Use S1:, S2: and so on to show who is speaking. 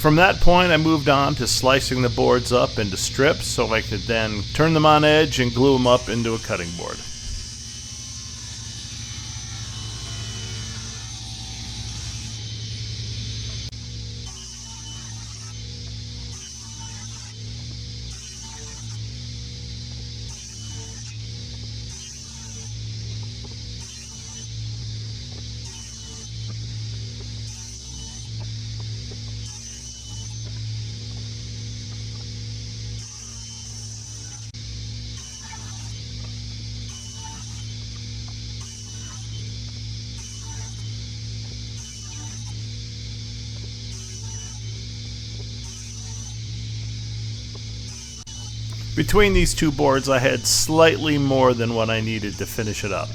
S1: From that point, I moved on to slicing the boards up into strips so I could then turn them on edge and glue them up into a cutting board. Between these two boards, I had slightly more than what I needed to finish it up.